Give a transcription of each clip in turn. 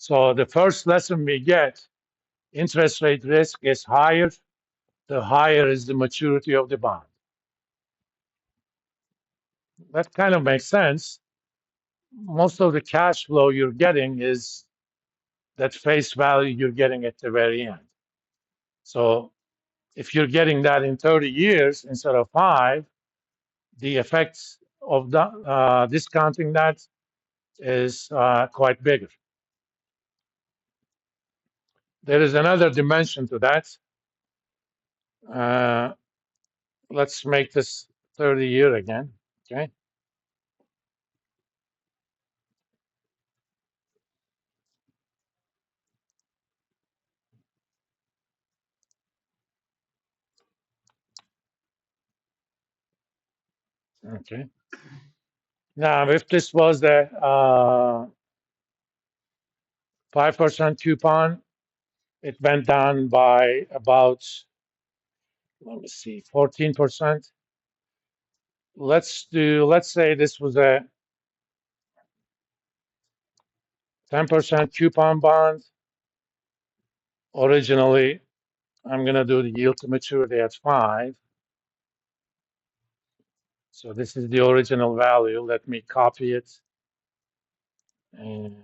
So the first lesson we get, interest rate risk is higher, the higher is the maturity of the bond. That kind of makes sense. Most of the cash flow you're getting is that face value you're getting at the very end. So if you're getting that in 30 years instead of 5, the effects of discounting that is quite bigger. There is another dimension to that. Let's make this 30-year again, okay? Okay. Now, if this was the 5% coupon, it went down by about, let me see, 14%. Let's say this was a 10% coupon bond. Originally, I'm going to do the yield to maturity at 5. So this is the original value. Let me copy it and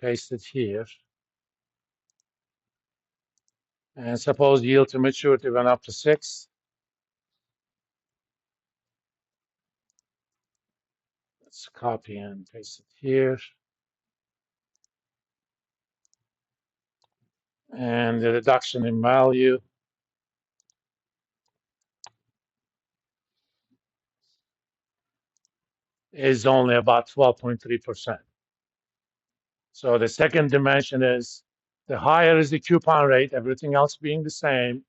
paste it here. And suppose yield to maturity went up to 6. Let's copy and paste it here. And the reduction in value is only about 12.3%. So the second dimension is the higher is the coupon rate, everything else being the same,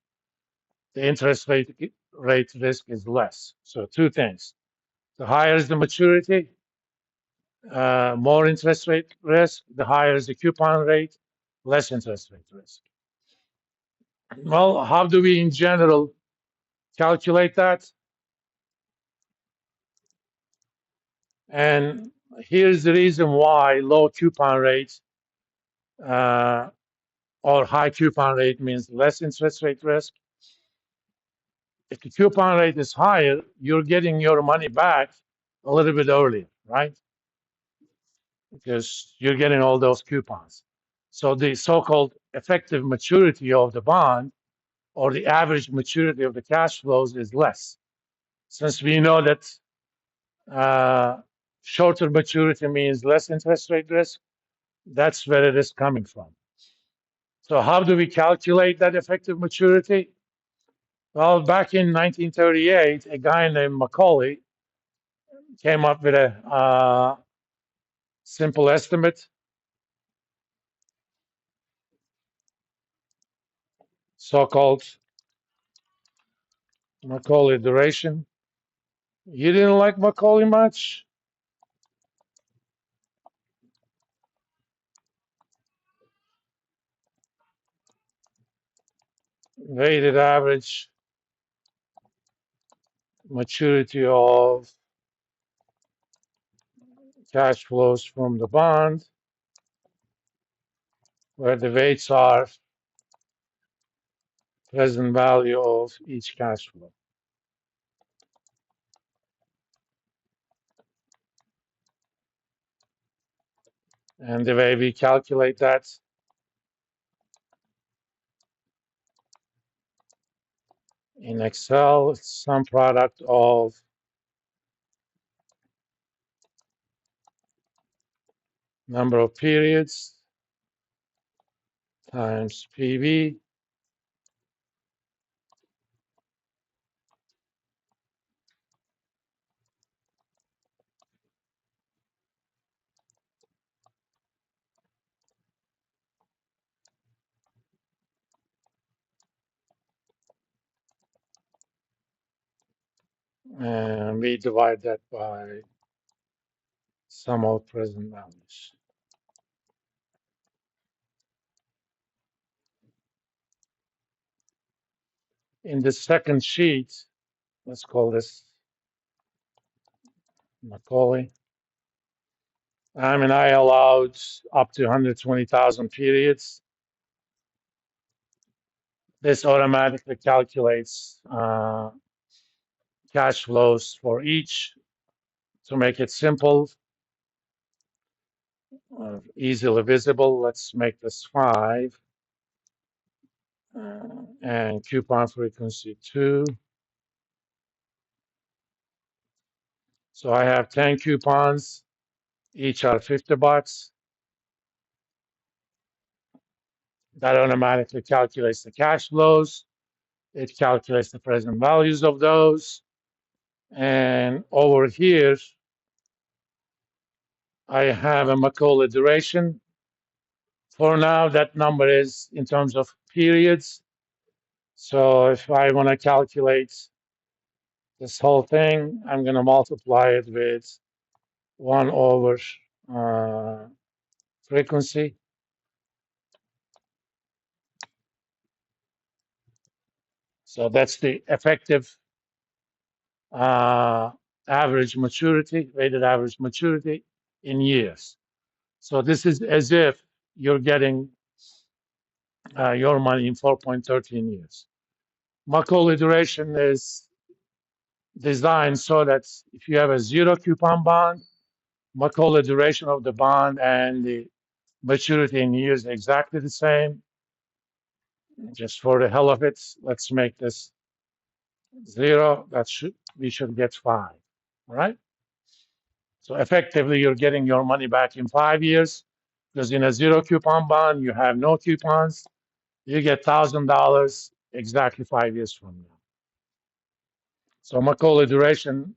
the interest rate risk is less. So two things. The higher is the maturity, more interest rate risk. The higher is the coupon rate, less interest rate risk. Well, how do we in general calculate that? And here's the reason why low coupon rates or high coupon rate means less interest rate risk. If the coupon rate is higher, you're getting your money back a little bit earlier, right? Because you're getting all those coupons. So the so-called effective maturity of the bond or the average maturity of the cash flows is less. Since we know that shorter maturity means less interest rate risk, that's where it is coming from. So how do we calculate that effective maturity? Well, back in 1938, a guy named Macaulay came up with a simple estimate, so-called Macaulay duration. You didn't like Macaulay much? Weighted average maturity of cash flows from the bond, where the weights are present value of each cash flow. And the way we calculate that in Excel, it's some product of number of periods times PV and we divide that by sum of present values. In the second sheet, let's call this Macaulay. I mean, I allowed up to 120,000 periods. This automatically calculates cash flows for each to make it simple, easily visible. Let's make this 5 and coupon frequency 2. So I have 10 coupons, each are $50. That automatically calculates the cash flows. It calculates the present values of those. And over here, I have a Macaulay duration. For now, that number is in terms of periods. So if I want to calculate this whole thing, I'm going to multiply it with 1 over frequency. So that's the effective average maturity, weighted average maturity in years. So this is as if you're getting your money in 4.13 years. Macaulay duration is designed so that if you have a 0 coupon bond, Macaulay duration of the bond and the maturity in years exactly the same. Just for the hell of it, let's make this 0. We should get 5. All right. So effectively, you're getting your money back in 5 years, because in a 0 coupon bond, you have no coupons. You get $1,000 exactly 5 years from now. So Macaulay duration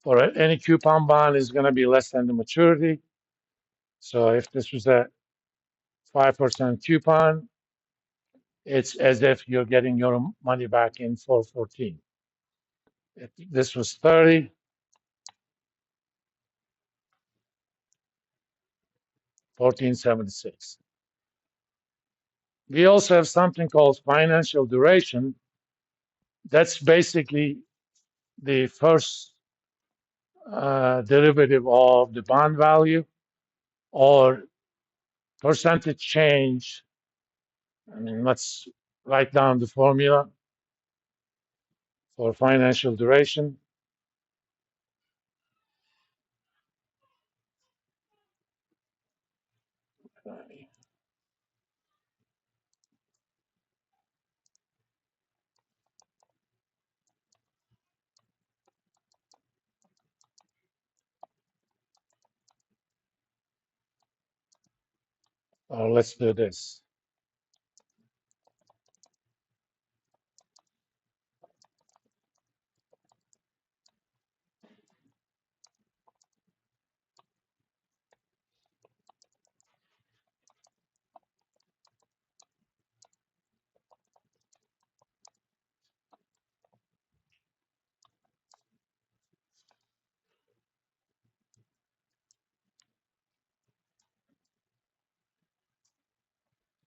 for any coupon bond is going to be less than the maturity. So if this was a 5% coupon, it's as if you're getting your money back in 414. If this was 30, 1476. We also have something called financial duration. That's basically the first derivative of the bond value, or percentage change. I mean, let's write down the formula for financial duration. Let's do this.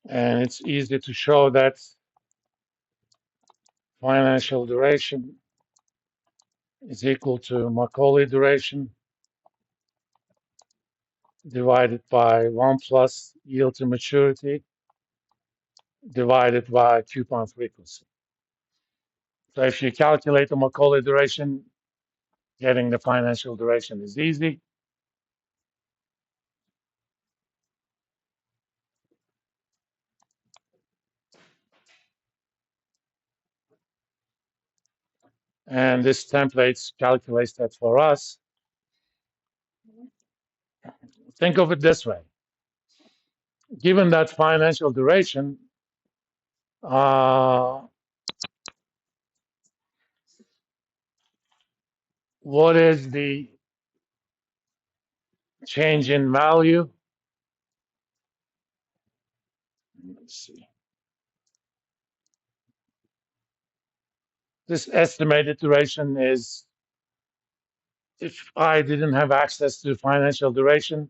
And it's easy to show that financial duration is equal to Macaulay duration divided by 1 plus yield to maturity divided by coupon frequency. So if you calculate the Macaulay duration, getting the financial duration is easy. And this template calculates that for us. Think of it this way. Given that financial duration, what is the change in value? Let's see. This estimated duration is, if I didn't have access to financial duration,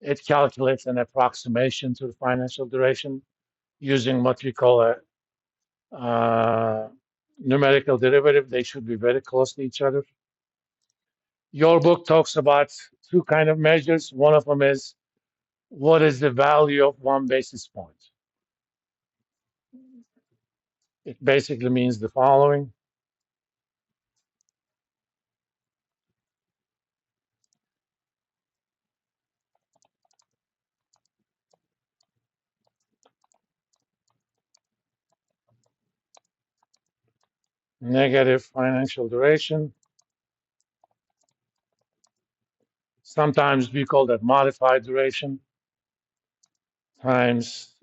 it calculates an approximation to the financial duration using what we call a numerical derivative. They should be very close to each other. Your book talks about two kind of measures. One of them is what is the value of 1 basis point? It basically means the following. Negative financial duration. Sometimes we call that modified duration times